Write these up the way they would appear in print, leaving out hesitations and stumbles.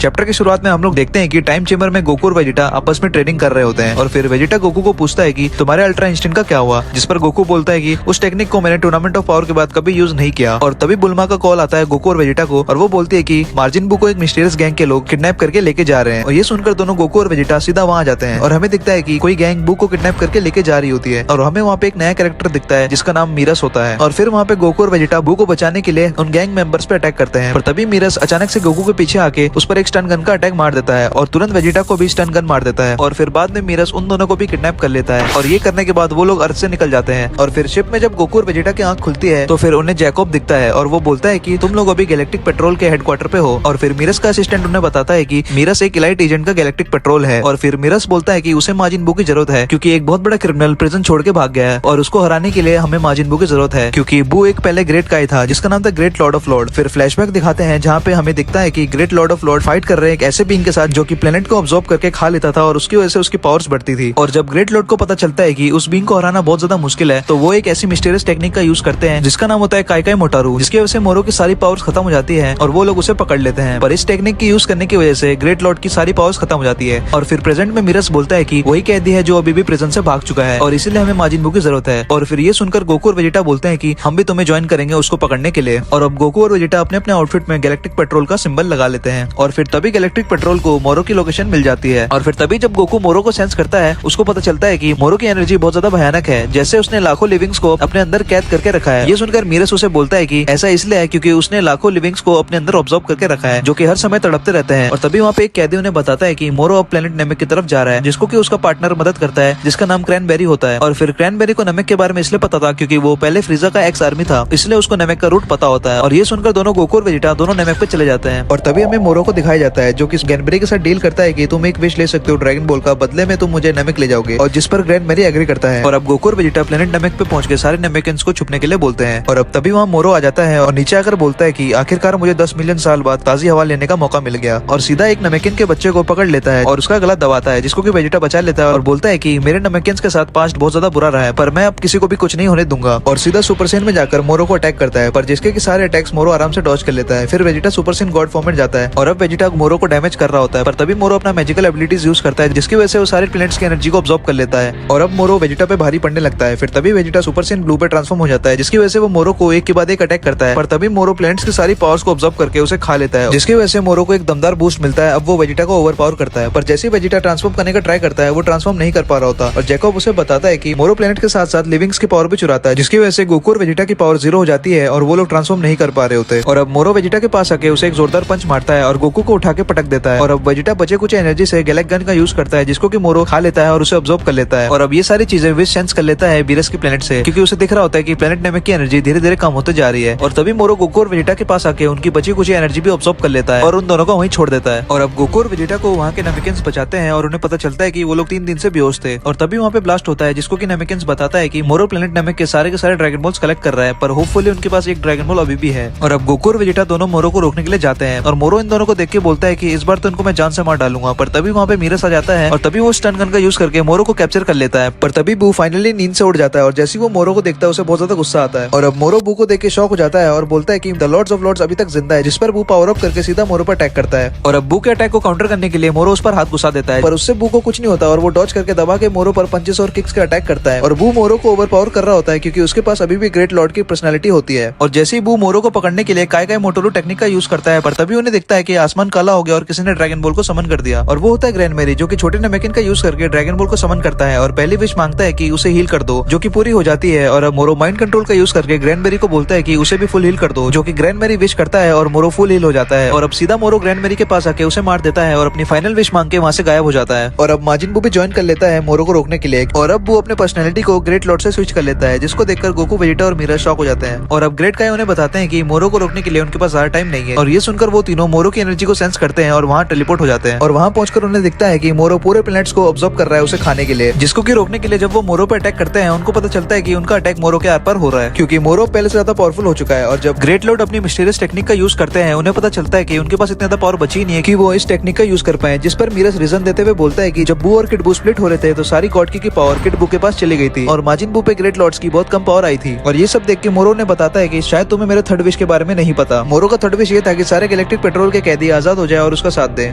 Chapter की शुरुआत में हम लोग देखते हैं कि टाइम चेम्बर में गोकू और वेजिटा आपस में ट्रेनिंग कर रहे होते हैं और फिर वेजिटा गोकू को पूछता है कि तुम्हारे अल्ट्रा इंस्टेंट का क्या हुआ, जिस पर गोकू बोलता है कि उस टेक्निक को मैंने टूर्नामेंट ऑफ पावर के बाद कभी यूज नहीं किया। और तभी बुल्मा का कॉल आता है गोकू और वेजिटा को और वो बोलती है कि मार्जिन बू को एक मिस्टीरियस गैंग के लोग किडनैप करके लेके जा रहे हैं। और ये सुनकर दोनों गोकू और वेजिटा सीधा वहाँ जाते हैं और हमें दिखता है कि कोई गैंग बू को किडनैप करके लेके जा रही होती है और हमें वहाँ पे एक नया कैरेक्टर दिखता है जिसका नाम मीरस होता है। और फिर वहाँ पे गोकू और वेजिटा बू को बचाने के लिए उन गैंग मेंबर्स पे अटैक करते हैं। और तभी मीरस अचानक से गोकू के पीछे आके उस पर एक स्टन गन का अटैक मार देता है और तुरंत वेजिटा को भी स्टन गन मार देता है। और फिर बाद में मीरस उन दोनों को भी किडनैप कर लेता है और ये करने के बाद वो लोग अर्थ से निकल जाते हैं। और फिर शिप में जब गोकू और वेजिटा की आंख खुलती है तो फिर उन्हें जैकब दिखता है और वो बोलता है कि तुम लोग अभी गैलेक्टिक पेट्रोल के हेडक्वार्टर पे हो। और फिर मीरस का असिस्टेंट उन्हें बताता है कि मीरस एक इलाइट एजेंट का गैलेक्टिक पेट्रोल है। और फिर मीरस बोलता है कि उसे माजिन बू की जरूरत है क्योंकि एक बहुत बड़ा क्रिमिनल प्रिजन छोड़ के भाग गया है और उसको हराने के लिए हमें माजिन बू की जरूरत है क्योंकि बू एक पहले ग्रेट का ही था जिसका नाम था ग्रेट लॉर्ड ऑफ लॉर्ड। फिर फ्लैशबैक दिखाते हैं जहाँ पे हमें दिखता है कि great Lord of Lord fight कर रहे हैं एक ऐसे बीइंग के साथ जो कि प्लेनेट को ऑब्जॉर्व करके खा लेता था और उसकी वजह से उसकी पावर्स बढ़ती थी। और जब ग्रेट लॉर्ड को पता चलता है कि उस बीइंग को हराना बहुत ज्यादा मुश्किल है तो वो एक ऐसी मिस्टीरियस टेक्निक का यूज करते हैं जिसका नाम होता है काइकाई मोटारू, जिसकी वजह से मोरो की सारी पावर्स खत्म हो जाती है और वो लोग उसे पकड़ लेते हैं। पर इस टेक्निक की यूज करने की वजह से ग्रेट लॉर्ड की सारी पावर्स खत्म हो जाती है। और फिर प्रेजेंट में मीरस बोलता है कि वही कैदी है जो अभी भी प्रिजन से भाग चुका है और इसीलिए हमें माजिन बू की जरूरत है। और फिर ये सुनकर गोकू और वेजिटा बोलते हैं कि हम भी तुम्हें ज्वाइन करेंगे उसको पकड़ने के लिए। और अब गोकू और वेजिटा अपने अपने आउटफिट में गैलेक्टिक पेट्रोल का सिंबल लगा लेते हैं और फिर तभी गैलेक्टिक पेट्रोल को मोरो की लोकेशन मिल जाती है। और फिर तभी जब गोकू मोरो को सेंस करता है उसको पता चलता है कि मोरो की एनर्जी बहुत ज्यादा भयानक है, जैसे उसने लाखों लिविंग्स को अपने अंदर कैद करके रखा है। ये सुनकर मीरस उसे बोलता है कि ऐसा इसलिए है क्योंकि उसने लाखों लिविंग्स को अपने अंदर ऑब्जर्व करके रखा है जो कि हर समय तड़पते रहते हैं। और तभी वहाँ पे एक कैदी उन्हें बताता है कि मोरो अब प्लेनेट नेमेक की तरफ जा रहा है जिसको कि उसका पार्टनर मदद करता है जिसका नाम क्रैनबेरी होता है। और फिर क्रैनबेरी को नमेक के बारे में इसलिए पता था क्योंकि वो पहले फ्रीजा का एक्स आर्मी था, इसलिए उसको नमेक का रूट पता होता है। और ये सुनकर दोनों गोकू और वेजिटा दोनों नमेक पे चले जाते हैं। और तभी हमें मोरो को दिखाया जाता है जो कि क्रैनबेरी के साथ डील करता है कि तुम एक विश ले सकते हो ड्रैगन बॉल का, बदले में तुम मुझे नमेक ले जाओगे। और जिस पर क्रैनबेरी एग्री करता है और अब गोकू और वेजिटा प्लेनेट नमेक पे पहुंच के सारे नमेकियंस को छुपने के लिए बोलते हैं। और अब तभी वहाँ मोरो आ जाता है और नीचे आकर बोलता है कि आखिरकार मुझे 10 मिलियन साल बाद ताजी हवा लेने का मौका मिल गया। और सीधा एक नमेकियन के बच्चे को पकड़ लेता है और उसका गला दबाता है जिसको कि वेजिटा बचा लेता है और बोलता है कि मेरे नमेकियंस के साथ पास्ट बहुत ज्यादा बुरा रहा है पर मैं अब किसी को भी कुछ नहीं होने दूंगा। और सीधा सुपर सेन में जाकर मोरो को अटैक करता है पर जिसके कि सारे अटैक्स मोरो आराम से डॉज कर लेता है। फिर Vegeta super Sen God form में जाता है और अब वेजिटा मोरो को डैमेज कर रहा होता है पर तभी मोरो अपना मैजिकल एबिलिटीज यूज करता है जिसकी वजह से वो सारे प्लैनेट्स की एनर्जी को ऑब्जॉर्व कर लेता है। और अब मोरो वेजिटा पे भारी पड़ने लगता है। फिर तभी वेजिटा सुपर सेन ब्लू पे ट्रांसफॉर्म हो जाता है जिसकी वजह से वो मोरो को एक के बाद एक अटैक करता है पर तभी मोरो प्लैनेट्स की सारी पावर्स को ऑब्जॉर्व करके उसे खा लेता है जिसकी वजह से मोरो को एक दमदार बूस्ट मिलता है। अब वो वेजिटा को ओवर पावर करता है पर जैसे ही वेजिटा ट्रांसफॉर्म करने का ट्राई करता है वो ट्रांसफॉर्म नहीं कर पा रहा होता और जैकब उसे बताता है कि मोरो प्लैनेट के साथ साथ लिविंग्स की पावर भी चुराता है जिसकी वजह से गोकू और वेजिटा की पावर 0 हो जाती है और वो लोग ट्रांसफॉर्म नहीं कर पा रहे होते। और अब मोरो वेजिटा के पास आके उसे एक जोरदार पंच मारता है और गोकू को उठा के पटक देता है। और अब वेजिटा बचे कुछ एनर्जी से गैलेक गन का यूज करता है जिसको कि मोरो खा लेता है और उसे ऑब्जॉर्व कर लेता है। और अब ये सारी चीजें विश सेंस कर लेता है वीरस की प्लेनेट से क्योंकि उसे दिख रहा होता है कि प्लेनेट नेमेक की एनर्जी धीरे धीरे कम होते जा रही है। और तभी मोरो गोकू और वेजिटा के पास आके उनकी बची कुछ एनर्जी भी ऑब्जॉर्व कर लेता है और उन दोनों को वहीं छोड़ देता है। और अब गोकू और वेजिटा को वहाँ के नेमेकियंस बचाते हैं और उन्हें पता चलता है कि वो लोग 3 दिन से बेहोश थे। और तभी वहाँ पे ब्लास्ट होता है जिसको कि नेमेकियंस बताता है कि मोरो प्लेनेट नेमेक के सारे ड्रैगन बॉल्स कलेक्ट कर रहा है पर होपफुली उनके पास एक ड्रैगन बॉल अभी भी है। और अब गोकू और वेजिटा दोनों मोरो को रोकने के लिए जाते हैं और मोरो इन दोनों को देख के बोलता है कि इस बार तो इनको मैं जान से मार डालूंगा। पर तभी वहाँ पे मीरस आ जाता है और तभी वो स्टन गन का यूज करके मोरो को कैप्चर कर लेता है। पर तभी बू फाइनली नींद से उठ जाता है और जैसे ही वो मोरो को देखता है उसे बहुत ज्यादा गुस्सा आता है। और अब मोरो बू को देख के शॉक हो जाता है और बोलता है कि द लॉर्ड्स ऑफ लॉर्ड्स अभी तक जिंदा है, जिस पर बू पावर अप करके सीधा मोरो पर अटैक करता है। और अब बू के अटैक को काउंटर करने के लिए मोरो उस पर हाथ घुसा देता है पर उससे बू को कुछ नहीं होता और वो डॉज करके दबा के मोरो पर पंचेस और किक्स का अटैक करता है। और बू मोरो को ओवर पावर कर रहा होता है क्योंकि उसके पास अभी भी ग्रेट लॉर्ड की पर्सनालिटी होती है। और जैसे ही बू मोरो को पकड़ने के लिए काइकाई मोटोरू टेक्निक का यूज करता है पर तभी उन्हें दिखता है कि आसमान काला हो गया और किसी ने ड्रैगन बॉल को समन कर दिया। और वो होता है क्रैनबेरी जो कि छोटे नेमेकियन का यूज करके ड्रैगन बॉल को समन करता है और पहली विश मांगता है कि उसे हील कर दो जो कि पूरी हो जाती है। और अब मोरो माइंड कंट्रोल का यूज करके क्रैनबेरी को बोलता है कि उसे भी फुल हील कर दो जो कि क्रैनबेरी विश करता है और मोरो फुल हील हो जाता है। और अब सीधा मोरो क्रैनबेरी के पास आके उसे मार देता है और अपनी फाइनल विश मांग के वहाँ से गायब हो जाता है। और अब माजिन बू भी ज्वाइन कर लेता है मोरो को रोकने के लिए और अब वो अपने पर्सनैलिटी को ग्रेट लॉर्ड से स्विच कर लेता है जिसको देखकर गोकू वेजिटा और मीरस शॉक हो जाते हैं। और अब ग्रेट काई उन्हें बताते हैं कि मोरो को रोकने के लिए उनके पास ज्यादा टाइम नहीं है। और ये सुनकर वो तीनों मोरो की एनर्जी को सेंस करते हैं और वहाँ टेलीपोर्ट हो जाते हैं। और वहाँ पहुंचकर उन्हें दिखता है कि मोरो पूरे प्लैनेट्स को ऑब्जर्व कर रहा है उसे खाने के लिए, जिसको कि रोकने के लिए जब वो मोरो पे अटैक करते हैं उनको पता चलता है कि उनका अटैक मोरो के आर पार हो रहा है क्योंकि मोरो पहले से ज्यादा पावरफुल हो चुका है। और जब ग्रेट लॉर्ड अपनी मिस्टीरियस टेक्निक का यूज करते हैं उन्हें पता चलता है कि उनके पास इतना ज्यादा पावर बची नहीं है कि वो इस टेक्निक का यूज कर पाए, जिस पर मीरस रीजन देते हुए बोलता है कि जब बू और किड बू स्प्लिट हो रहे थे तो सारी गॉड की पावर किड बू के पास चली गई थी और माजिन बू पे ग्रेट लॉर्ड्स की बहुत कम पावर आई थी। और ये सब देख के मोरो ने बताता है कि शायद तुम्हें मेरे थर्ड विश के बारे में नहीं पता। मोरो का थर्ड विश ये था कि सारे गैलेक्टिक पेट्रोल के कैदी आजाद आजाद हो जाए और उसका साथ दे।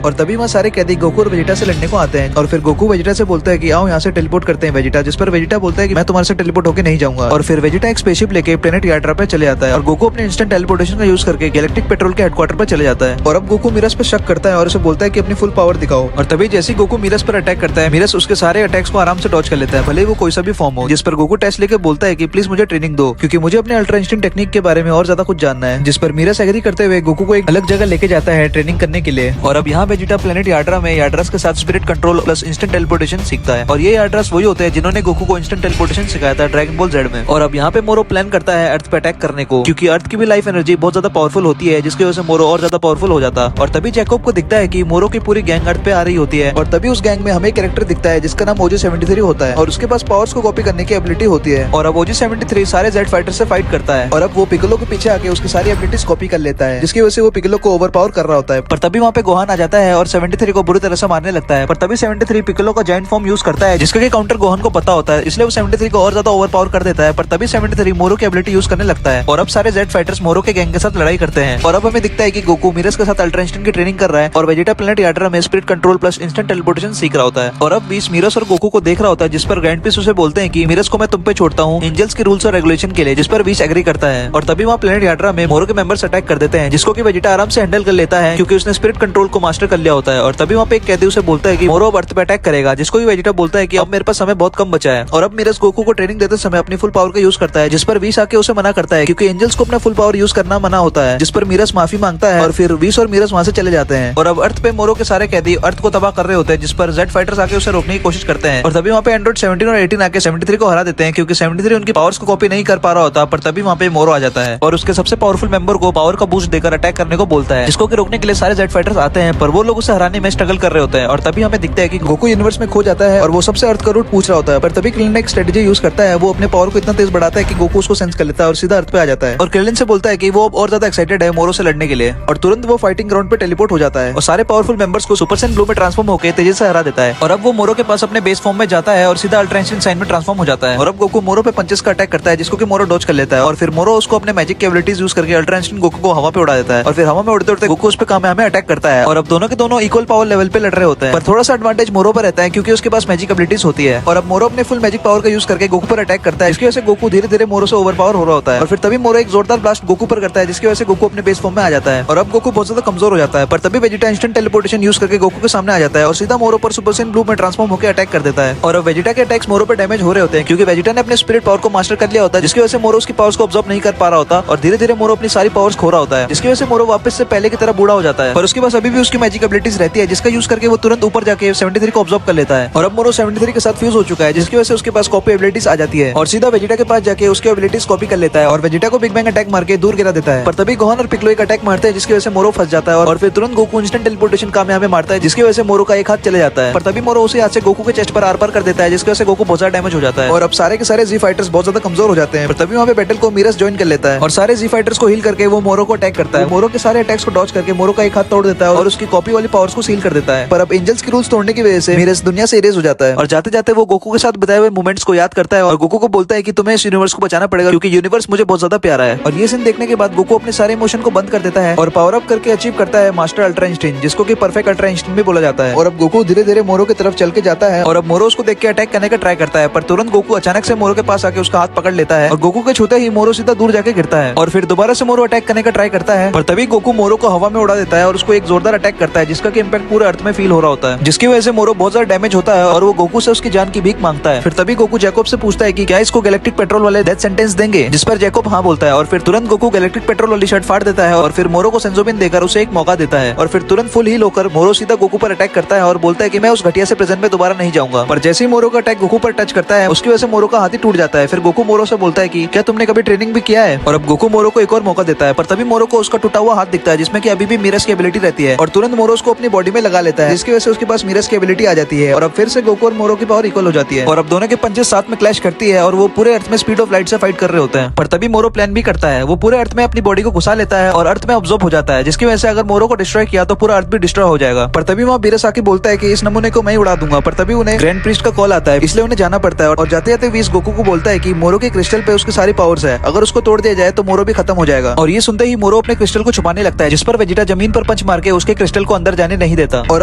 और तभी वहाँ सारे कैदी गोकू और वेजिटा से लड़ने को आते हैं और फिर गोकू वेजिटा से बोलता है कि आओ यहाँ से टेलीपोर्ट करते हैं वेजिटा, जिस पर वेजिटा बोलता है कि मैं तुम्हारे से टेलीपोर्ट होकर नहीं जाऊंगा। और फिर वेजिटा एक स्पेसशिप लेके प्लेनेट याड्रा पे चले जाता है और गोकू अपने इंस्टेंट टेलीपोर्टेशन का यूज करके गैलेक्टिक पेट्रोल के हेडक्वार्टर पर चले जाता है। और अब गोकू मिरस पे शक करता है और उसे बोलता है कि अपनी फुल पावर दिखाओ। और तभी जैसे ही गोकू मिरस पर अटैक करता है, मिरस उसके सारे अटैक्स को आराम से डॉज कर लेता है, भले ही वो कोई सा भी फॉर्म हो। जिस पर गोकू टेस्ट लेके बोलता है कि प्लीज मुझे ट्रेनिंग दो, क्योंकि मुझे अपने अल्ट्रा इंस्टिंक्ट टेक्निक के बारे में और ज्यादा कुछ जानना है। जिस पर मिरस एग्री करते हुए गोकू को एक अलग जगह लेके जाता है ट्रेनिंग करने के लिए। और अब यहाँ वेजिटा प्लेनेट याड्रा में याड्रास के साथ spirit control plus instant teleportation सीखता है। और ये याड्रास वही होते हैं जिन्होंने गोकू को इंस्टेंट टेलीपोर्टेशन सिखाया था ड्रैगन बॉल जेड में। और अब यहाँ पे मोरो प्लान करता है अर्थ पे अटैक करने को, क्योंकि अर्थ की भी लाइफ एनर्जी बहुत ज्यादा पावरफुल होती है, जिसकी वजह से मोरो और ज्यादा पावरफुल हो जाता। और तभी जैकोब को दिखता है कि मोरो की पूरी गैंग अर्थ पे आ रही होती है। और तभी उस गैंग में हमें कैरेक्टर दिखता है जिसका नाम OG-73 होता है और उसके पास पावर्स को कॉपी करने की एबिलिटी होती है। और अब OG-73 सारे जेड फाइटर से फाइट करता है और अब वो पिगलो के पीछे आके उसकी सारी एबिलिटीज कॉपी कर लेता है, जिसकी वजह से वो पिगलो को ओवरपावर कर रहा होता है। पर तभी वहाँ पे गोहान आ जाता है और 73 को बुरी तरह से मारने लगता है। पर तभी 73 पिगलो का जायंट फॉर्म यूज करता है, जिसका काउंटर गोहान को पता होता है, इसलिए वो 73 को और ज्यादा ओवरपावर कर देता है। पर तभी 73 मोरो की एबिलिटी यूज करने लगता है और अब सारे जेड फाइटर्स मोरो के गैंग के साथ लड़ाई करते हैं। और अब हमें दिखता है कि गोकू मिरस के साथ अल्ट्रा इंस्टेंट की ट्रेनिंग कर रहा है और वेजिटा प्लेनेट याड्रा में spirit control plus instant teleportation सीख रहा होता है। और अब बीच मिरस और गोकू को देख रहा होता है, जिस पर ग्रैंड पीस उसे बोलते हैं कि मिरस को मैं तुम पे छोड़ता हूँ एंजल्स के रूल्स और रेगुलेशन के लिए, जिस पर बीच एग्री करता है। और तभी वहाँ प्लेनेट याड्रा में मोरो के मेंबर्स अटैक कर देते हैं, जिसको कि वेजिटा आराम से हैंडल कर लेता है क्योंकि उसने स्पिरिट कंट्रोल को मास्टर कर लिया होता है। और तभी वहाँ पे एक कैदी उसे बोलता है कि मोरो अब अर्थ पे अटैक करेगा, जिसको भी वेजिटा बोलता है कि अब मेरे पास समय बहुत कम बचा है। और अब मिरस गोकू को ट्रेनिंग देते समय अपनी फुल पावर का यूज करता है, जिस पर वीस आके उसे मना करता है क्योंकि एंजल्स को अपना फुल पावर यूज करना मना होता है, जिस पर मिरस माफी मांगता है और फिर वीस और मिरस वहाँ से चले जाते हैं। और अब अर्थ पे मोरो के सारे कैदी अर्थ को तबाह कर रहे होते हैं, जिस पर जेड फाइटर्स आके उसे रोकने की कोशिश करते हैं। और तभी वहाँ पे एंड्रॉइड 17 और 18 आके 73 को हरा देते हैं क्योंकि 73 उनकी पावर्स को कॉपी नहीं कर पा रहा होता। पर तभी वहाँ पे मोरो आ जाता है और उसके सबसे पावरफुल मेंबर को पावर का बूस्ट देकर अटैक करने को बोलता है, जिसको कि रोकने के लिए सारे जेड फाइटर्स आते हैं, पर वो लोग उसे हराने में स्ट्रगल कर रहे होते हैं। और तभी हमें दिखता है कि गोकू यूनिवर्स में खो जाता है और वो सबसे अर्थ का रूट पूछ रहा होता है। पर तभी क्रिलिन एक स्ट्रेटेजी यूज करता है, वो अपने पावर को इतना तेज बढ़ाता है कि गोकू उसको सेंस कर लेता है और सीधा अर्थ पे आ जाता है। और क्रिलिन से बोलता है कि वो अब और ज्यादा एक्साइटेड है मोरो से लड़ने के लिए। और तुरंत वो फाइटिंग ग्राउंड पे टेलीपोर्ट हो जाता है और सारे पावरफुल मेंबर्स को सुपर सैयन ब्लू में ट्रांसफॉर्म होकर तेजी से हरा देता है। और अब वो मोरो के पास अपने बेस फॉर्म में जाता है और सीधा अल्ट्रा इंस्टेंट साइन में ट्रांसफॉर्म हो जाता है। और अब गोकू मोरो पे पंचेस का अटैक करता है, जिसको कि मोरो डॉज कर लेता है। और फिर मोरो उसको अपने मैजिक की एबिलिटीज यूज करके अल्ट्रा इंस्टेंट गोकू को हवा पे उड़ा देता है। और फिर हवा में उड़ते उड़ते गोकू उस पे कामयाबी अटैक करता है और अब दोनों के दोनों इक्वल पावर लेवल पे लड़ रहे होते हैं। पर थोड़ा सा एडवांटेज मोरो पर रहता है क्योंकि उसके पास मैजिक एबिलिटीज होती है। और अब मोरो अपने फुल मैजिक पावर का यूज करके गोकू पर अटैक करता है, जिसकी वजह से गोकू धीरे धीरे मोरो से ओवरपावर हो रहा होता है। और फिर तभी मोरो एक जोरदार ब्लास्ट गोकू पर करता है, जिसकी वजह से गोकू अपने बेस फॉर्म में आ जाता है। और अब गोकू बहुत ज्यादा कमजोर हो जाता है। पर तभी वेजिटा इंस्टेंट टेलीपोर्टेशन यूज करके गोकू के सामने आ जाता है और सीधा मोरो पर सुपर सैयन ब्लू में ट्रांसफॉर्म होकर अटैक कर देता है। और अब वेजिटा के अटैक्स मोरो पर डैमेज हो रहे होते हैं क्योंकि वेजिटा ने अपने स्पिरिट पावर को मास्टर कर लिया होता है, जिसकी वजह से मोरो उसकी पावर्स को ऑब्जर्व नहीं कर पा रहा होता और धीरे धीरे मोरो अपनी सारी पावर्स खो रहा होता है, जिसकी वजह से मोरो वापस से पहले की तरह बूढ़ा हो जाता है। पर उसके पास अभी भी उसकी मैजिक एबिलिटीज रहती है, जिसका यूज करके वो तुरंत ऊपर जाके 73 को ऑब्जर्व कर लेता है। और अब मोरो 73 के साथ फ्यूज हो चुका है, जिसकी वजह से उसके पास कॉपी एबिलिटीज आ जाती है और सीधा वेजिटा के पास जाके उसकी एबिलिटीज कॉपी कर लेता है और वेजिटा को बिग बैंग अटैक मार के दूर गिरा देता है। पर तभी गोहान और पिक्लो एक अटैक मारते हैं, जिसकी वजह से मोरो फंस जाता है और फिर तुरंत गोकू इंस्टेंट टेलीपोर्टेशन कामयाबी मारता है, जिसकी वजह से मोरो का एक हाथ चले जाता है। पर तभी मोरो उसे हाथ से गोकू के चेस्ट पर आर पार कर देता है, जिसकी वजह से गोकू बहुत ज्यादा डैमेज हो जाता है। और अब सारे के सारे जी फाइटर्स बहुत ज्यादा कमजोर हो जाते हैं। पर तभी वहाँ पे बैटल को मिरस ज्वाइन कर लेता है और सारे जी फाइटर्स को हील करके वो मोरो को अटैक करता है। मोरो के सारे अटैक्स को डॉज करके मोरो का एक हाथ तोड़ देता है और उसकी कॉपी वाली पावर्स को सील कर देता है। पर अब एंजल्स की रूल्स तोड़ने की वजह से मिरस दुनिया से इरेज हो जाता है और जाते जाते वो गोकू के साथ बताए हुए मोमेंट्स को याद करता है और गोकू को बोलता है कि तुम्हें इस यूनिवर्स को बचाना पड़ेगा क्योंकि यूनिवर्स मुझे बहुत ज्यादा प्यारा है। और ये सीन देखने के बाद गोकू अपने सारे इमोशन को बंद कर देता है और पावर अप करके अचीव करता है मास्टर अल्ट्रा इंस्टिंक्ट, जिसको कि परफेक्ट अल्ट्रा इंस्टिंक्ट भी बोला जाता है। और अब गोकू धीरे धीरे मोरो की तरफ चल के जाता है और अब मोरो उसको देख के अटैक करने का ट्राई करता है, पर तुरंत गोकू अचानक से मोरो के पास आके उसका हाथ पकड़ लेता है और गोकू के छूते ही मोरो सीधा दूर जाके गिरता है। और फिर दोबारा से मोरो अटैक करने का ट्राई करता है, पर तभी गोकू मोरो को हवा में उड़ा देता है और उसको एक जोरदार अटैक करता है, जिसका कि इम्पैक्ट पूरे अर्थ में फील हो रहा होता है, जिसकी वजह से मोरो बहुत ज्यादा डैमेज होता है और वो गोकू से उसकी जान की भीख मांगता है। फिर तभी गोकू जैकोब से पूछता है कि क्या इसको गैलेक्टिक पेट्रोल वाले डेथ सेंटेंस देंगे, जिस पर जैकोब हाँ बोलता है। और फिर तुरंत गोकू गैलेक्टिक पेट्रोल वाली शर्ट फाड़ देता है और फिर मोरो को सेंजोबिन देकर उसे एक मौका देता है। और फिर तुरंत फुल हील होकर मोरो सीधा गोकू पर अटैक करता है और बोलता है कि मैं उस घटिया से प्रेजेंट में दोबारा नहीं जाऊंगा। पर जैसे ही मोरो का अटैक गोकू पर टच करता है, उसकी वजह से मोरो का हाथ ही टूट जाता है। फिर गोकू मोरो से बोलता है कि क्या तुमने कभी ट्रेनिंग भी किया है। और अब गोकू मोरो को एक और मौका देता है, पर तभी मोरो को उसका टूटा हुआ हाथ दिखता है, जिसमें कि अभी भी मिरस की एबिलिटी रहती है और तुरंत मोरो उसको अपनी बॉडी में लगा लेता है, जिसकी वजह से उसके पास मिरस की एबिलिटी आ जाती है और अब फिर से गोकू और मोरो की पावर इक्वल हो जाती है और अब दोनों के पंचेस साथ में क्लैश करती है और वो पूरे अर्थ में स्पीड ऑफ लाइट से फाइट कर रहे होते हैं। पर तभी मोरो प्लान भी करता है, वो पूरे अर्थ में अपनी बॉडी को घुसा लेता है और अर्थ में ऑब्जॉर्ब हो जाता है, जिसकी वजह से अगर मोरो को डिस्ट्रॉय किया तो पूरा अर्थ भी डिस्ट्रॉय हो जाएगा। पर तभी वहाँ बीरस आके बोलता है कि इस नमूने को मैं ही उड़ा दूंगा। पर तभी उन्हें ग्रैंड प्रीस्ट का कॉल आता है, इसलिए उन्हें जाना पड़ता है और जाते जाते वीस गोकू को बोलता है कि मोरो के क्रिस्टल पे उसकी सारी पावर्स है, अगर उसको तोड़ दिया जाए तो मोरो भी खत्म हो जाएगा। और ये सुनते ही मोरो अपने क्रिस्टल को छुपाने लगता है, जिस पर वेजिटा जमीन पर पंच मार के उसके क्रिस्टल को अंदर जाने नहीं देता। और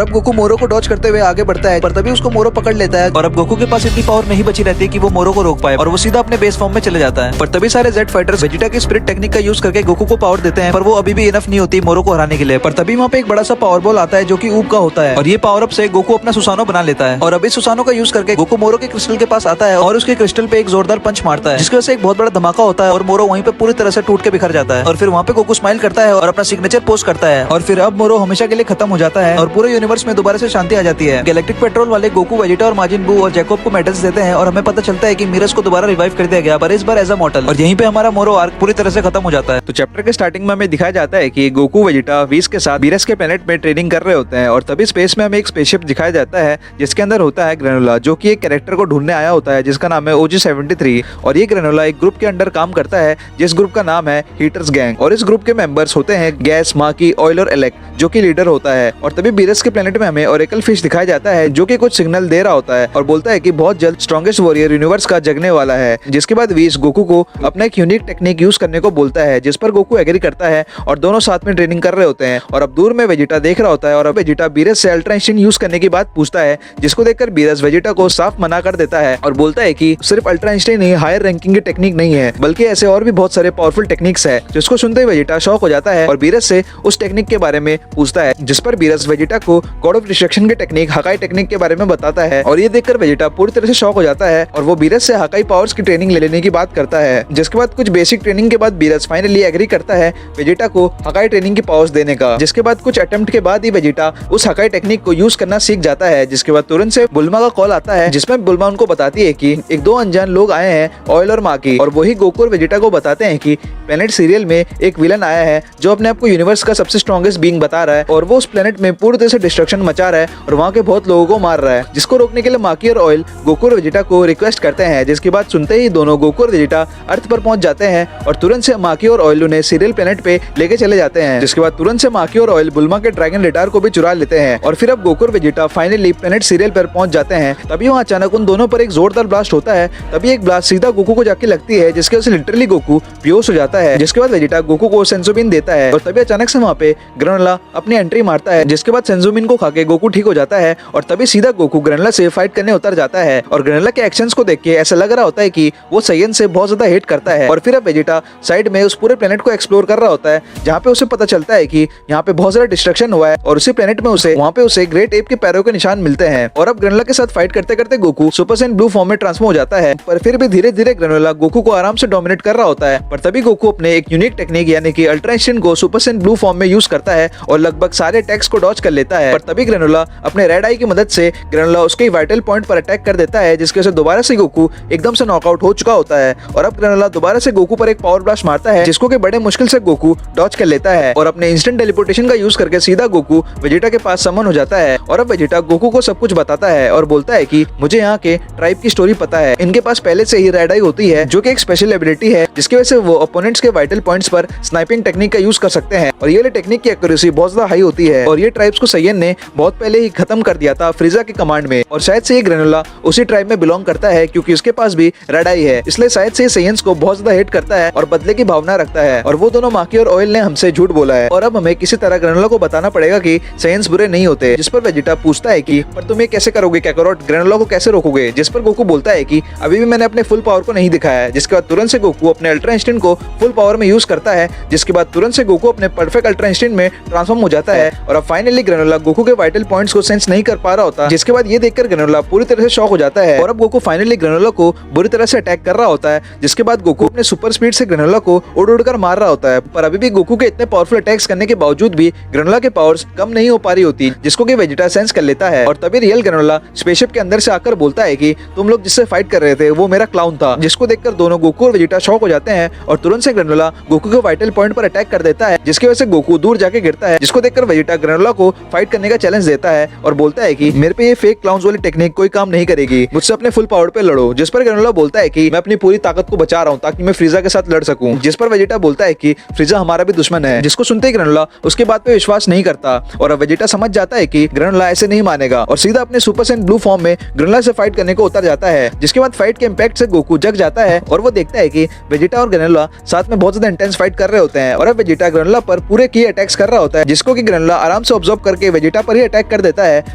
अब गोकू मोरो को डॉज करते हुए आगे बढ़ता है, पर तभी उसको मोरो पकड़ लेता है और अब गोकू के पास इतनी पावर नहीं बची रहती कि वो मोरो को रोक पाए और वो सीधा अपने बेस फॉर्म में चले जाता है। पर तभी सारे जेड फाइटर्स वेजिटा की स्पिरिट टेक्निक का यूज करके गोकू को पावर देते हैं, पर वो अभी भी इनफ नहीं होती मोरो को हराने के लिए। पर तभी वहाँ पे एक बड़ा सा पावर बॉल आता है जो कि ऊब का होता है और ये पावर अप से गोकू अपना सुसानो बना लेता है। और अब इस सुसानो का यूज करके गोकू मोरो के क्रिस्टल के पास आता है और उसके क्रिस्टल पे एक जोरदार पंच मारता है, जिसकी वजह से एक बहुत बड़ा धमाका होता है और मोरो वहीं पे पूरी तरह से टूट के बिखर जाता है। और फिर वहाँ पे गोकू स्माइल करता है और अपना सिग्नेचर पोस्ट करता है और फिर अब मोरो हमेशा के लिए खत्म हो जाता है और पूरे यूनिवर्स में दोबारा से शांति आ जाती है। गैलेक्टिक पेट्रोल वाले गोकू, वेजिटा और माजिन बू और जैकोब को मेडल्स देते हैं और हमें पता चलता है कि मीरस को दोबारा रिवाइव कर दिया गया, पर इस बार एज अ मॉर्टल। और यहीं पे हमारा मोरो आर्क पूरी तरह से खत्म हो जाता है। तो चैप्टर के स्टार्टिंग में हमें दिखाया जाता है कि गोकू, वेजिटा, व्हीज के साथ मीरस के प्लेनेट में ट्रेनिंग कर रहे होते हैं और तभी स्पेस में हमें एक स्पेसशिप दिखाया जाता है जिसके अंदर होता है ग्रेनोला, जो कि एक कैरेक्टर को ढूंढने आया होता है जिसका नाम है OG-73। और ये ग्रेनोला एक ग्रुप के अंडर काम करता है जिस ग्रुप का नाम है हीटर्स गैंग और इस ग्रुप के मेंबर्स होते हैं गैस, माकी, ऑयल और एलेक, जो कि लीडर होता है। और तभी मीरस के प्लेनेट में हमें ओरेकल फिश दिखाया जाता है जो कि कुछ सिग्नल दे रहा होता है और बोलता है कि बहुत जल्द स्ट्रॉन्गेस्ट वॉरियर यूनिवर्स का जगने वाला है। जिसके बाद व्हीज गोकू को अपना एक यूनिक टेक्निक यूज करने को बोलता है, जिस पर गोकू एग्री करता है और दोनों साथ में ट्रेनिंग कर रहे होते हैं। और अब दूर में वेजिटा देख रहा होता है और अब वेजिटा बीरस से अल्ट्रा इंस्टिंक्ट यूज करने की बात पूछता है, जिसको देखकर बीरस वेजिटा को साफ मना कर देता है और बोलता है कि सिर्फ अल्ट्रा इंस्टिंक्ट ही हायर रैंकिंग की टेक्निक नहीं है, बल्कि ऐसे और भी बहुत सारे पावरफुल टेक्निक्स है। जिसको सुनते ही वेजिटा शॉक हो जाता है और बीरस से उस टेक्निक के बारे में पूछता है, जिस पर बीरस वेजिटा को गॉड ऑफ डिस्ट्रक्शन की टेक्निक, हकाई टेक्निक के बारे में बताता है। और ये देखकर वेजिटा पूरी तरह से शॉक हो जाता है और वो बीरस से हकाई पावर्स की ट्रेनिंग ले लेने की बात करता है। जिसके बाद कुछ बेसिक ट्रेनिंग के बाद बीरस फाइनली एग्री करता है वेजिटा को हकाई ट्रेनिंग की पावर्स देने का। जिसके बाद कुछ अटेम्प्ट के बाद ही वेजिटा उस हकाई टेक्निक को यूज करना सीख जाता है। जिसके बाद तुरंत से बुल्मा का कॉल आता है, जिसमें बुल्मा उनको बताती है कि एक दो अनजान लोग आए हैं, ऑयल और माकी, और वही गोकू और वेजिटा को बताते हैं कि प्लेनेट सीरियल में एक विलन आया है जो अपने आप को यूनिवर्स का सबसे स्ट्रॉन्गेस्ट बीइंग बता रहा है और वो उस प्लेनेट में पूरी तरह से डिस्ट्रक्शन मचा रहा है और वहाँ के बहुत लोगों को मार रहा है। जिसको रोकने के लिए माकी और ऑयल गोकू और वेजिटा को रिक्वेस्ट करते हैं। जिसके बाद सुनते ही दोनों गोकू और वेजिटा अर्थ पर पहुंच जाते हैं और तुरंत से माकी और ऑयल उन्हें सीरियल प्लेनेट पे लेके चले जाते हैं। जिसके बाद तुरंत से माकी और ऑयल बुल्मा के ड्रैगन रिटार को भी चुरा लेते हैं और फिर अब गोकू और वेजिटा फाइनली प्लेनेट सीरियल पर पहुंच जाते हैं। तभी वहाँ अचानक उन दोनों पर एक जोरदार ब्लास्ट होता है। तभी एक ब्लास्ट सीधा गोकू को जाके लगती है, जिसके वजह से लिटरली गोकू बेहोश हो जाता है। जिसके बाद वेजिटा गोकू को सेंसोबिन देता है और तभी अचानक से वहाँ पे ग्रेनोला अपनी एंट्री मारता है। जिसके बाद सेंसोबिन को खाके गोकू ठीक हो जाता है और तभी सीधा गोकू ग्रेनोला से फाइट करने उतर जाता है। और ग्रेनोला के एक्शंस को देख के ऐसा लग रहा होता है कि वो साइयन से बहुत ज्यादा हेट करता है। और फिर अब वेजिटा साइड में उस पूरे प्लेनेट को एक्सप्लोर कर रहा होता है, जहाँ पे उसे पता चलता है कि यहाँ पे बहुत सारा डिस्ट्रक्शन हुआ है और उसी प्लेनेट में वहाँ पे उसे ग्रेट एप के पैरों के निशान मिलते हैं। और अब ग्रेनोला के साथ फाइट करते करते Goku super Saiyan blue form में ट्रांसफॉर्म हो जाता है, पर फिर भी धीरे धीरे ग्रेनोला गोकू को आराम से डोमिनेट कर रहा होता है। पर तभी गोकू अपने एक यूनिक टेक्निक यानी कि अल्ट्रा इंस्टिंक्ट को सुपर सैयन ब्लू फॉर्म में यूज करता है और लगभग सारे अटैक्स को डॉज कर लेता है। पर तभी ग्रेनोला अपने रेड आई की मदद से ग्रेनोला उसके वाइटल पॉइंट पर अटैक कर देता है, जिसकी वजह से दोबारा से गोकू एकदम से नॉकआउट हो चुका होता है। और अब ग्रेनोला दोबारा से गोकू पर एक पावर ब्लास्ट मारता है, जिसको कि बड़े मुश्किल से गोकू डॉज कर लेता है और अपने इंस्टेंट टेलीपोर्टेशन का यूज करके सीधा गोकू वेजिटा के पास समन हो जाता है। और अब वेजिटा गोकू को सब कुछ बताता है और बोलता है कि मुझे यहाँ के ट्राइब की स्टोरी पता है, इनके पास पहले से ही रेड आई होती है जो कि एक स्पेशल एबिलिटी है, जिसकी वजह से वो ओपोनेंट्स के वाइटल पॉइंट्स पर स्नाइपिंग टेक्निक का यूज कर सकते हैं और ये वाली टेक्निक की एक्यूरेसी बहुत ज्यादा हाई होती है। और ये ट्राइब्स को साइयन ने बहुत पहले ही खत्म कर दिया था फ्रीजा के कमांड में और शायद से ये ग्रेनोला उसी ट्राइब में बिलोंग करता है क्योंकि उसके पास भी रेड आई है, इसलिए शायद से साइयंस को बहुत ज्यादा हेट करता है और बदले की भावना रखता है। और वो दोनों माकी और ऑयल ने हमसे झूठ बोला है और अब हमें किसी तरह ग्रेनोला को बताना पड़ेगा कि साइयंस बुरे नहीं होते। जिस पर वेजिटा पूछता है कि पर तुम ये कैसे करोगे काकारोट, ग्रेनोला को कैसे रोकोगे? जिस पर गोकू बोलता है कि अभी भी मैंने अपने फुल पावर को नहीं दिखाया है। जिसके बाद तुरंत से गोकू अपने अल्ट्रा इंस्टिंक्ट को फुल पावर में यूज करता है, जिसके बाद तुरंत से गोकू अपने परफेक्ट अल्ट्रा इंस्टिंक्ट में ट्रांसफॉर्म हो जाता है। और अब फाइनली ग्रेनोला गोकू के वाइटल पॉइंट्स को सेंस नहीं कर पा रहा होता, जिसके बाद ये देखकर ग्रेनोला पूरी तरह से शॉक हो जाता है और अब गोकू फाइनली ग्रेनोला को बुरी तरह से अटैक कर रहा होता है। जिसके बाद गोकू अपने सुपर स्पीड से ग्रेनोला को उड़ उड़ कर मार रहा होता है, पर अभी भी गोकू के इतने पावरफुल अटैक्स करने के बावजूद भी ग्रेनोला के पावर्स कम नहीं हो पा रही होती, जिसको कि वेजिटा सेंस कर लेता है। और तभी रियल ग्रेनोला स्पेसशिप के अंदर से आकर बोलता है कि तुम लोग जिससे फाइट कर रहे थे वो मेरा क्लाउन था, जिसको देखकर दोनों गोकू और वेजिटा शॉक हो जाते हैं और तुरंत से ग्रेनोला गोकू के वाइटल पॉइंट पर अटैक कर देता है, जिसकी वजह से गोकू दूर जाके गिरता है। जिसको देखकर वेजिटा ग्रेनोला को फाइट करने का चैलेंज देता है और बोलता है कि मेरे पे ये फेक क्लाउन्स वाली टेक्निक कोई काम नहीं करेगी, मुझसे अपने फुल पावर पे लड़ो। जिस पर ग्रेनोला बोलता है कि मैं अपनी पूरी ताकत को बचा रहा हूँ ताकि मैं फ्रीजा के साथ लड़ सकूं। जिस पर वेजिटा बोलता है कि फ्रीजा हमारा भी दुश्मन है, जिसको सुनते ही ग्रेनोला उसके बात पे विश्वास नहीं करता और अब वेजिटा समझ जाता है कि ग्रेनोला ऐसे नहीं मानेगा और सीधा अपने सुपर सैयन ब्लू फॉर्म में ग्रेनोला से फाइट करने को उतर जाता है। जिसके बाद फाइट के इम्पैक्ट से गोकू जग जाता है और वो देखता है कि वेजिटा और ग्रेनोला साथ में बहुत ज्यादा इंटेंस फाइट कर रहे होते हैं और अब वेजिटा ग्रेनोला पर पूरे की अटैक्स कर रहा रहा होता है, जिसको कि ग्रेनुला आराम से ऑब्जर्व करके वेजिटा पर ही अटैक कर देता है,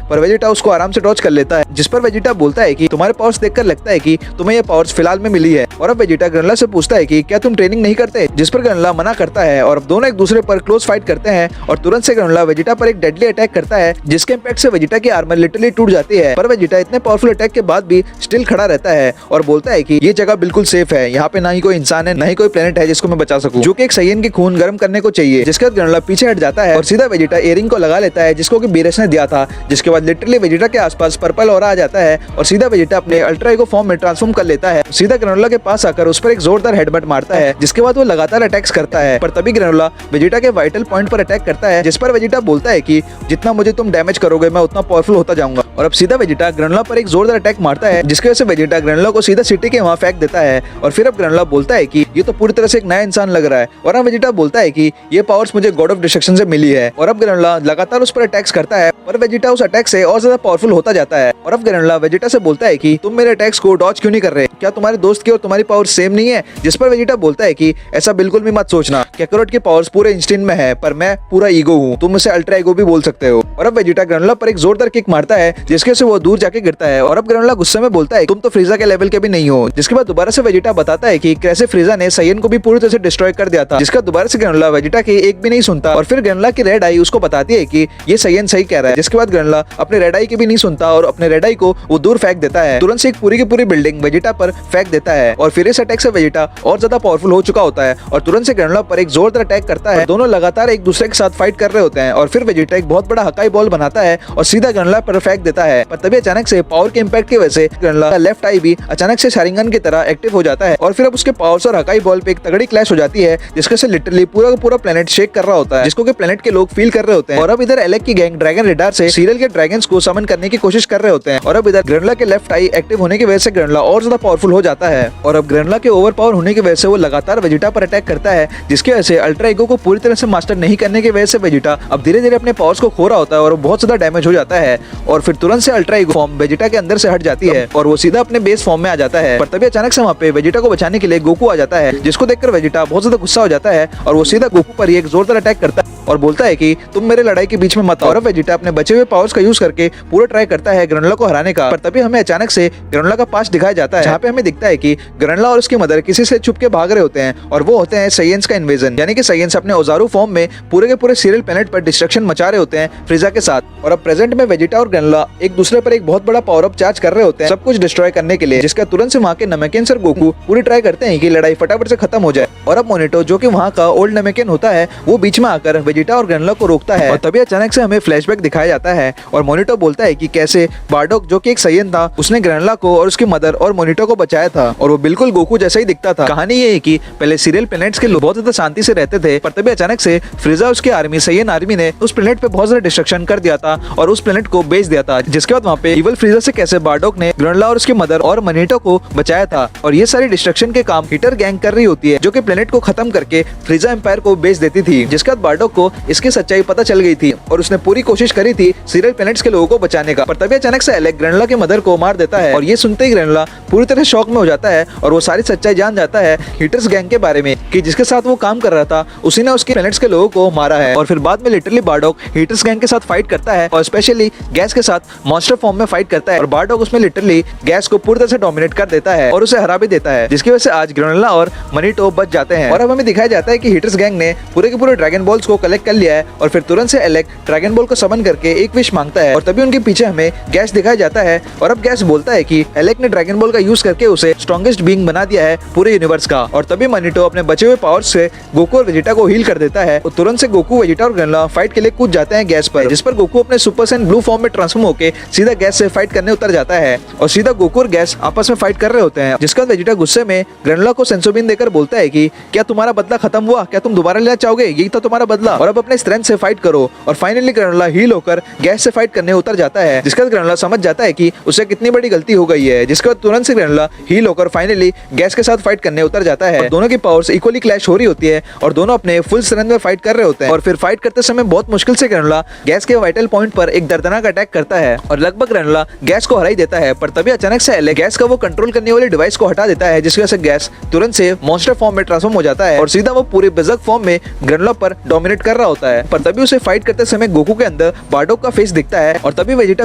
पर वेजिटा उसको आराम से डॉज कर लेता है। जिस पर वेजिटा बोलता है कि तुम्हारे पावर्स देखकर लगता है कि तुम्हें ये पावर्स फिलहाल में मिली है। और अब वेजिटा ग्रेनुला से पूछता है कि क्या तुम ट्रेनिंग नहीं करते, जिस पर ग्रेनुला मना करता है और अब दोनों एक दूसरे पर क्लोज फाइट करते हैं और तुरंत से ग्रेनुला वेजिटा पर एक डेडली अटैक करता है, जिसके इम्पैक्ट से वेजिटा की आर्मर लिटरली टूट जाती है। पर वेजिटा इतने पावरफुल अटैक के बाद भी स्टिल खड़ा रहता है और बोलता है कि ये जगह बिल्कुल सेफ है, यहाँ पे ना ही कोई इंसान है, ना ही कोई प्लेनेट है जिसको मैं बचा सकूं, जो कि एक साइयन की खून गर्म करने को चाहिए। जिसके बाद ग्रेनुला पीछे हट जाता है और सीधा वेजिटा इयरिंग को लगा लेता है, जिसको कि बीरेस ने दिया था। जिसके बाद लिटरली वेजिटा के आसपास पर्पल ऑरा आ जाता है और सीधा वेजिटा अपने अल्ट्रा ईगो फॉर्म में ट्रांसफॉर्म कर लेता है। सीधा ग्रेनुला के पास आकर उस पर एक जोरदार हेडबट मारता है, जिसके बाद वो लगातार अटैक्स करता है। पर तभी ग्रेनुला वेजिटा के वाइटल पॉइंट पर अटैक करता है, जिस पर वेजिटा बोलता है कि जितना मुझे तुम डैमेज करोगे मैं उतना पावरफुल होता जाऊंगा। और अब सीधा वेजिटा ग्रेनुला पर एक जोरदार अटैक मारता है, जिसकी वजह से वेजिटा ग्रेनुला को सीधा सिटी के वहां फेंक देता है। और फिर अब ग्रेनुला बोलता है कि ये तो पूरी तरह से एक नया इंसान लग रहा है। और अब वेजिटा बोलता है कि ये पावर्स मुझे गॉड ऑफ डिस्ट्रक्शन से मिली है। और अब ग्रेनुला लगातार उस पर अटैक्स करता है, पर वेजिटा उस अटैक से और ज्यादा पावरफुल होता जाता है। और अब ग्रेनुला वेजिटा से बोलता है कि तुम मेरे अटैक्स को डॉज क्यों नहीं कर रहे, क्या तुम्हारे दोस्त की और तुम्हारी पावर सेम नहीं है। जिस पर वेजिटा बोलता है कि ऐसा बिल्कुल भी मत सोचना, कैकरोट की पावर्स पूरे इंस्टेंट में है, पर मैं पूरा ईगो हूँ, तुम उसे अल्ट्रा ईगो भी बोल सकते हो। और अब वेजिटा ग्रेनुला पर एक जोरदार किक मारता है, जिसके से वो दूर जाके गिरता है। और अब ग्रेनुला गुस्से में बोलता है तुम तो फ्रीजा के लेवल के भी नहीं हो। जिसके बाद दोबारा से वेजिटा बताता है कि कैसे फ्रीजा ने साइयन को भी पूरी तरह से डिस्ट्रॉय कर दिया था। जिसका दोबारा से ग्रेनुला वेजिटा की एक भी नहीं सुनता और फिर ग्रेनुला की रेड आई उसको बताती है कि ये साइयन सही कह रहा है। जिसके बाद ग्रेनुला अपने रेड आई की भी नहीं सुनता और अपने रेड आई को वो दूर फेंक देता है। तुरंत से एक पूरी की पूरी बिल्डिंग वेजिटा पर फेंक देता है और फिर इस अटैक से वेजिटा और ज्यादा पावरफुल हो चुका होता है और तुरंत से ग्रेनुला पर एक जोरदार अटैक करता है। दोनों लगातार एक दूसरे के साथ फाइट कर रहे होते हैं और फिर वेजिटा एक बहुत बड़ा हकाई बॉल बनाता है और सीधा ग्रेनुला पर फेंक देता है। पर तभी अचानक से पावर के इंपैक्ट की वजह से ग्रेनुला का लेफ्ट आई भी अचानक से शारिंगन की तरह एक्टिव हो जाता है और फिर अब उसके पावर्स और हकाई बॉल पे एक तगड़ी क्लैश हो जाती है, जिसके से लिटरली पूरा का पूरा प्लेनेट शेक कर रहा होता है, जिसको कि प्लेनेट के लोग फील कर रहे होते हैं। और अब इधर एलेक की गैंग ड्रैगन रेडार से सीरियल के ड्रैगन्स को समन करने की कोशिश कर रहे होते हैं। और अब इधर ग्रेनुला के लेफ्ट आई एक्टिव होने की वजह से ग्रेनुला और ज्यादा पावरफुल हो जाता है। और अब ग्रेनुला के ओवर पावर होने की वजह से वो लगातार वेजिटा पर अटैक करता है, जिसकी वजह से अल्ट्रा ईगो को पूरी तरह से मास्टर नहीं करने की वजह से वेजिटा अब धीरे धीरे अपने पावर्स को खो रहा होता है और बहुत ज्यादा डैमेज हो जाता है। और फिर तुरंत से अल्ट्रा ईगो फॉर्म वेजिटा के अंदर से हट जाती है और वो सीधा अपने बेस फॉर्म में आ जाता है। पर तभी अचानक से वहाँ पे वेजिटा को बचाने के लिए गोकू आ जाता है, जिसको देखकर वेजिटा बहुत ज्यादा गुस्सा हो जाता है और वो सीधा गोकू पर ही एक जोरदार अटैक करता है और बोलता है कि तुम मेरे लड़ाई के बीच में मत आओ। और वेजिटा अपने बचे हुए पावर्स का यूज करके पूरा ट्राई करता है ग्रेनुला को हराने का। पर तभी हमें अचानक से ग्रेनुला का पास्ट दिखाया जाता है, जहाँ पे हमें दिखता है कि ग्रेनुला और उसकी मदर किसी से छुप के भाग रहे होते हैं और वो होते हैं साइयंस का इन्वेजन, यानी कि साइयंस अपने औजारू फॉर्म में पूरे के पूरे सीरियल प्लेनेट पर डिस्ट्रक्शन मचा रहे होते हैं फ्रीजा के साथ। और अब प्रेजेंट में वेजिटा और ग्रेनुला एक दूसरे पर एक बहुत बड़ा पावर अप चार्ज कर रहे होते हैं सब कुछ डिस्ट्रॉय करने के लिए, जिसका तुरंत से वहाँ के नमेकियंस और गोकू पूरी ट्राई करते हैं कि लड़ाई फटाफट से खत्म हो जाए। और अब मोनिटो जो कि वहाँ का ओल्ड नमेकियन होता है वो बीच में आकर वेजिटा और ग्रेनुला को रोकता है और तभी अचानक से हमें फ्लैशबैक दिखाया जाता है और मोनिटो बोलता है कि कैसे बार्डोक जो कि एक साइयन था उसने ग्रेनुला को और उसकी मदर और मोनिटो को बचाया था और वो बिल्कुल गोकू जैसा ही दिखता था। कहानी ये है कि पहले सीरियल प्लैनेट्स के लोग बहुत ज्यादा शांति से रहते थे, पर तभी अचानक से फ्रीजा उसकी आर्मी साइयन आर्मी ने उस प्लेनेट पे बहुत ज्यादा डिस्ट्रक्शन कर दिया था और उस प्लेनेट को बेच दिया था। जिसके बाद वहाँ पे इवल फ्रीजा से कैसे बार्डोक ने ग्रेनुला और उसकी मदर और मोनिटो को बचाया था और ये सारी डिस्ट्रक्शन के काम हीटर गैंग कर रही होती है, जो कि प्लेनेट को खत्म करके फ्रीजा एम्पायर को बेच देती थी। जिसके बाद बार्डोक को इसकी सच्चाई पता चल गई थी और उसने पूरी कोशिश करी थी सीरियल प्लैनेट्स के लोगों को बचाने का। पर तभी अचानक से एलेक ग्रेनुला की मदर को मार देता है और ये सुनते ही ग्रेनुला पूरी तरह शॉक में हो जाता है और वो सारी सच्चाई जान जाता है हीटर्स गैंग के बारे में कि जिसके साथ वो काम कर रहा था उसी ने उसके प्लैनेट्स के लोगों को मारा है। और फिर बाद में लिटरली बार्डोक हीटर्स गैंग के साथ फाइट करता है और स्पेशली गैस के साथ मॉन्स्टर फॉर्म में फाइट करता है और बार्डोक उसमें लिटरली गैस को पूरी तरह से डोमिनेट कर देता है और उसे हरा भी देता है, जिसकी वजह से आज ग्रेनुला और मोनिटो बच जाते हैं। और अब हमें दिखाया जाता है कि हीटर्स गैंग ने पूरे के पूरे ड्रैगन बॉल्स को कलेक्ट कर लिया है और फिर तुरंत से एलेक ड्रैगन बॉल को समन करके एक विश मांगता है और तभी उनके पीछे हमें गैस दिखाया जाता है। और अब गैस बोलता है कि एलेक ने ड्रैगन बॉल का यूज करके उसे स्ट्रॉन्गेस्ट बीइंग बना दिया है पूरे यूनिवर्स का। और तभी मोनिटो अपने बचे हुए पावर्स से गोकू और वेजिटा को हील कर देता है और तुरंत से गोकू, वेजिटा और ग्रेनुला फाइट के लिए कूद जाते हैं गैस पर, जिस पर गोकू अपने सुपर सैयन ब्लू फॉर्म में ट्रांसफॉर्म होकर सीधा गैस से फाइट करने उतर जाता है और सीधा गोकू और गैस आपस में फाइट कर रहे होते हैं। जिसका वेजिटा गुस्से में ग्रेनुला को सेंसोबिन देकर बोलता है कि क्या तुम्हारा बदला खत्म हुआ, क्या तुम दोबारा लेना चाहोगे, यही था तुम्हारा बदला और अब अपने स्ट्रेंथ से फाइट करो। और फाइनली ग्रेनुला हील होकर गैस से फाइट करने उतर जाता है, जिसका ग्रेनुला समझ जाता है कि उसे कितनी बड़ी गलती हो गई है। जिसके बाद तुरंत से ग्रेनुला हील होकर फाइनली गैस के साथ फाइट करने उतर जाता है। दोनों की पावर्स इक्वली क्लैश हो रही होती है और दोनों अपने फुल स्ट्रेंथ में फाइट कर रहे होते हैं और फिर फाइट करते समय बहुत मुश्किल से ग्रेनुला गैस के वाइटल पॉइंट पर एक दर्दनाक अटैक करता है और लगभग ग्रेनुला गैस को हरा ही देता है। पर तभी अचानक से एलेक गैस का वो कंट्रोल करने वाले डिवाइस को हटा देता है, जिसकी वजह से गैस तुरंत से मॉन्स्टर फॉर्म में ट्रांसफॉर्म हो जाता है और सीधा वो पूरे बेजक फॉर्म में ग्रेनुला पर डोमिनेट कर कर रहा होता है, पर तभी उसे फाइट करते समय गोकू के अंदर बार्डोक का फेस दिखता है और तभी वेजिटा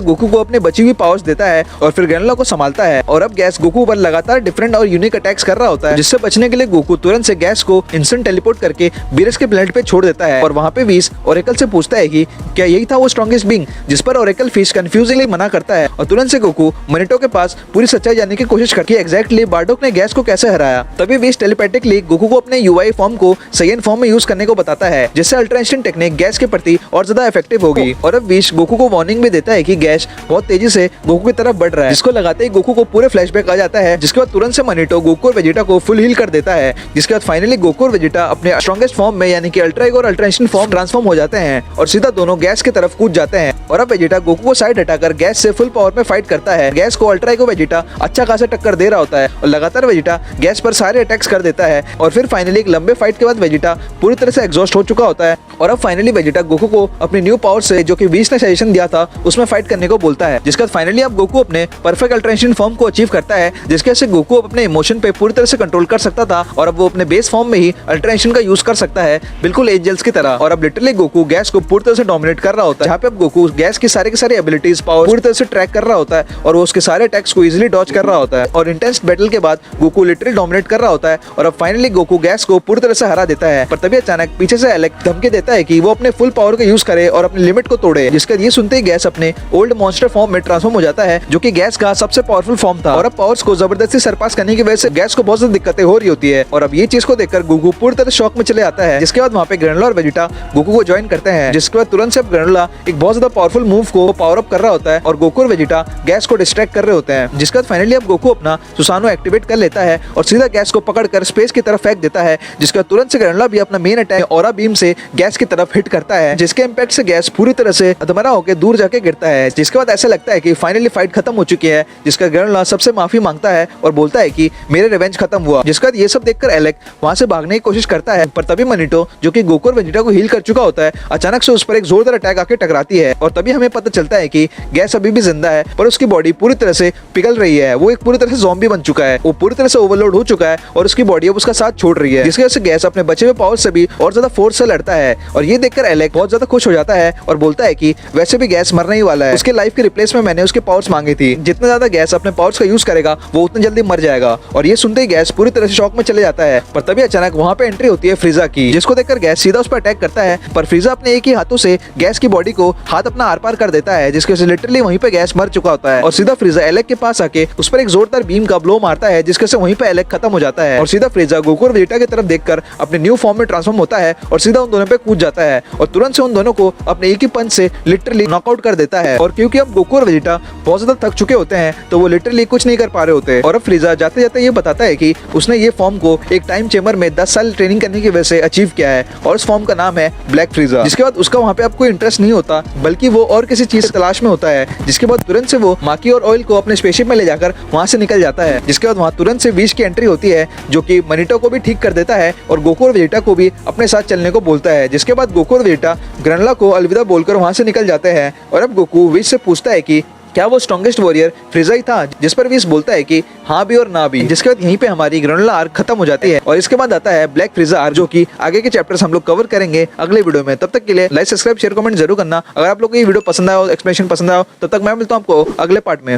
गोकू को अपने बची हुई पावर्स देता है और फिर ग्रेनोला को संभालता है। और अब गैस गोकू पर लगातार डिफरेंट और यूनिक अटैक्स कर रहा होता है, जिससे बचने के लिए गोकू तुरंत से गैस को इंस्टेंट टेलीपोर्ट करके बीरस के प्लेनेट पे छोड़ देता है। और वहाँ पे वीस ओरेकल से पूछता है कि क्या यही था वो स्ट्रॉन्गेस्ट बीइंग, जिस पर ओरेकल फिश कंफ्यूजिंगली मना करता है और तुरंत से गोकू मैग्नेटो के पास पूरी सच्चाई जानने की कोशिश करती है एग्जैक्टली बार्डोक ने गैस को कैसे हराया। तभी वीस टेलीपैथिकली गोकू को अपने यूआई फॉर्म को साइयन फॉर्म में यूज करने को बताता है, जिससे अल्ट्रा इंस्टेंट टेक्निक गैस के प्रति और ज्यादा इफेक्टिव होगी। और अब वीस गोकू को वार्निंग भी देता है कि गैस बहुत तेजी से गोकू की तरफ बढ़ रहा है, जिसको लगाते ही गोकू को पूरे फ्लैशबैक आ जाता है, जिसके बाद तुरंत से मैग्नेटो गोकू और वेजिटा को फुल हील कर देता है। जिसके बाद फाइनली गोकू और वेजिटा अपने स्ट्रॉन्गेस्ट फॉर्म में यानी कि अल्ट्रा ईगो और अल्ट्रा इंस्टेंट फॉर्म ट्रांसफॉर्म हो जाते हैं और सीधा दोनों गैस की तरफ कूद जाते हैं। और अब वेजिटा गोकू को साइड हटाकर गैस से फुल पावर में फाइट करता है। गैस को अल्ट्रा ईगो वेजिटा अच्छा खासा टक्कर दे रहा होता है और लगातार वेजिटा गैस पर सारे अटैक्स कर देता है। और फिर फाइनली एक लंबे फाइट के बाद वेजिटा पूरी तरह से एग्जॉस्ट हो चुका होता है और अब फाइनली वेजिटा गोकू को अपनी न्यू पावर से, जो कि वीस ने सजेशन दिया था, उसमें फाइट करने को बोलता है। जिसके बाद फाइनली अब गोकू अपने परफेक्ट अल्ट्रा इंस्टेंट फॉर्म को अचीव करता है, जिसके वजह से गोकू अपने इमोशन पे पूरी तरह से कंट्रोल कर सकता था और अब वो अपने बेस फॉर्म में ही अल्ट्रा इंस्टेंट का यूज कर सकता है, बिल्कुल एंजल्स की तरह। और अब लिटरली गोकू गैस को पूरी तरह से डोमिनेट कर रहा होता है, जहाँ पे अब गोकू गैस की सारी एबिलिटीज पावर पूरी तरह से ट्रैक कर रहा होता है और वो उसके सारे अटैक्स को इजीली डॉज कर रहा होता है। और इंटेंस बैटल के बाद गोकू लिटरली डोमिनेट कर रहा होता है और अब फाइनली गोकू गैस को पूरी तरह से हरा देता है। पर तभी अचानक पीछे से एलेक धमकी देता है कि वो अपने फुल पावर का यूज करे और अपनी लिमिट को तोड़े। जिसका ये सुनते ही गैस अपने ओल्ड मॉन्स्टर फॉर्म में ट्रांसफॉर्म हो जाता है, जो कि गैस का सबसे पावरफुल फॉर्म था। और अब पावर्स को जबरदस्ती सरपास करने की वजह से गैस को बहुत ज्यादा दिक्कतें हो रही होती है और अब ये चीज को देखकर गोकू पूरी तरह शॉक में चले आता है। जिसके बाद वहाँ पे ग्रेनोला और वेजिटा गोकू को ज्वाइन करते हैं, जिसके बाद तुरंत से ग्रेनोला एक बहुत ज्यादा पावरफुल मूव को पावर अप कर रहा होता है और गोकू और वेजिटा गैस को डिस्ट्रैक्ट कर रहे होते हैं। जिसके बाद फाइनली अब गोकू अपना सुसानो एक्टिवेट कर लेता है और सीधा गैस को पकड़कर स्पेस की तरफ फेंक देता है। जिसके बाद तुरंत से ग्रेनोला भी अपना मेन अटैक ऑरा बीम से गैस की तरफ हिट करता है, जिसके इम्पैक्ट से गैस पूरी तरह से अधमरा होकर दूर जाके गिरता है। जिसके बाद ऐसा लगता है कि फाइनली फाइट खत्म हो चुकी है, जिसका ग्रेनोला सबसे माफी मांगता है और बोलता है कि मेरे रिवेंज खत्म हुआ। जिसके बाद ये सब देखकर एलेक वहां से भागने की कोशिश करता है, पर तभी मैग्नेटो, जो कि गोकू और वेजिटा को हील कर चुका होता है, अचानक से उस पर एक जोरदार अटैक आके टकराती है और तभी हमें पता चलता है कि गैस अभी भी जिंदा है, पर उसकी बॉडी पूरी तरह से पिघल रही है। वो एक पूरी तरह से ज़ॉम्बी बन चुका है, वो पूरी तरह से ओवरलोड हो चुका है और उसकी बॉडी अब उसका साथ छोड़ रही है, जिसकी वजह से गैस अपने बचे हुए पावर से भी और ज्यादा फोर्स से लड़ता है। और ये देखकर एलेक बहुत ज्यादा खुश हो जाता है और बोलता है कि वैसे भी गैस मरने ही वाला है, उसके लाइफ के रिप्लेस में मैंने उसके पावर्स मांगी थी, जितना ज्यादा गैस अपने पावर्स का यूज करेगा वो उतना जल्दी मर जाएगा। और ये सुनते ही गैस पूरी तरह से शॉक में चले जाता है। पर तभी अचानक वहाँ पे एंट्री होती है फ्रीजा की, जिसको देखकर गैस सीधा उस पर अटैक करता है, पर फ्रीजा अपने एक ही हाथों से गैस की बॉडी को हाथ अपना आर पार कर देता है, जिसकी वजह से लिटरली वहीं पे गैस मर चुका होता है। और सीधा फ्रीजा एलेक के पास आके उस पर एक जोरदार बीम का ब्लो मारता है, जिसके से वहीं पे एलेक खत्म हो जाता है। और सीधा फ्रीजा गोकू और वेजिटा की तरफ देखकर अपने न्यू फॉर्म में ट्रांसफॉर्म होता है और सीधा उन दोनों पे कूद जाता है और तुरंत से उन दोनों को अपने एक ही पंच से लिटरली नॉकआउट कर देता है। और क्योंकि अब गोकू और वेजिटा बहुत ज्यादा थक चुके होते हैं, तो वो लिटरली कुछ नहीं कर पा रहे होते। और अब फ्रीजा जाते जाते ये बताता है कि उसने ये फॉर्म को एक टाइम चेम्बर में 10 साल ट्रेनिंग करने की वजह से अचीव किया है और उस फॉर्म का नाम है ब्लैक फ्रीजा। जिसके बाद उसका वहाँ पे अब कोई इंटरेस्ट नहीं होता, बल्कि वो और किसी चीज तलाश में होता है। जिसके बाद तुरंत से वो माकी और ऑयल को अपने स्पेसशिप में ले जाकर वहाँ से निकल जाता है। जिसके बाद वहाँ तुरंत से विश की एंट्री होती है, जो कि मैग्नेटो को भी ठीक कर देता है और गोकू और वेजिटा को भी अपने साथ चलने को बोलता है। जिसके बाद गोकू और वेजिटा ग्रेनोला को अलविदा बोलकर वहाँ से निकल जाते हैं। और अब गोकू विश से पूछता है कि क्या वो स्ट्रॉन्गेस्ट वॉरियर फ्रीजा ही था, जिस पर विश बोलता है कि हाँ भी और ना भी। जिसके बाद यहीं पे हमारी ग्रेनोला आर्क खत्म हो जाती है और इसके बाद आता है ब्लैक फ्रीजा आर्क, जो कि आगे के चैप्टर्स हम लोग कवर करेंगे अगले वीडियो में। तब तक के लिए लाइक, सब्सक्राइब, शेयर, कमेंट जरूर करना। अगर आप लोग को ये वीडियो पसंद आया हो, एक्सप्लेनेशन पसंद आया हो, तब तक मैं मिलता हूँ आपको अगले पार्ट में।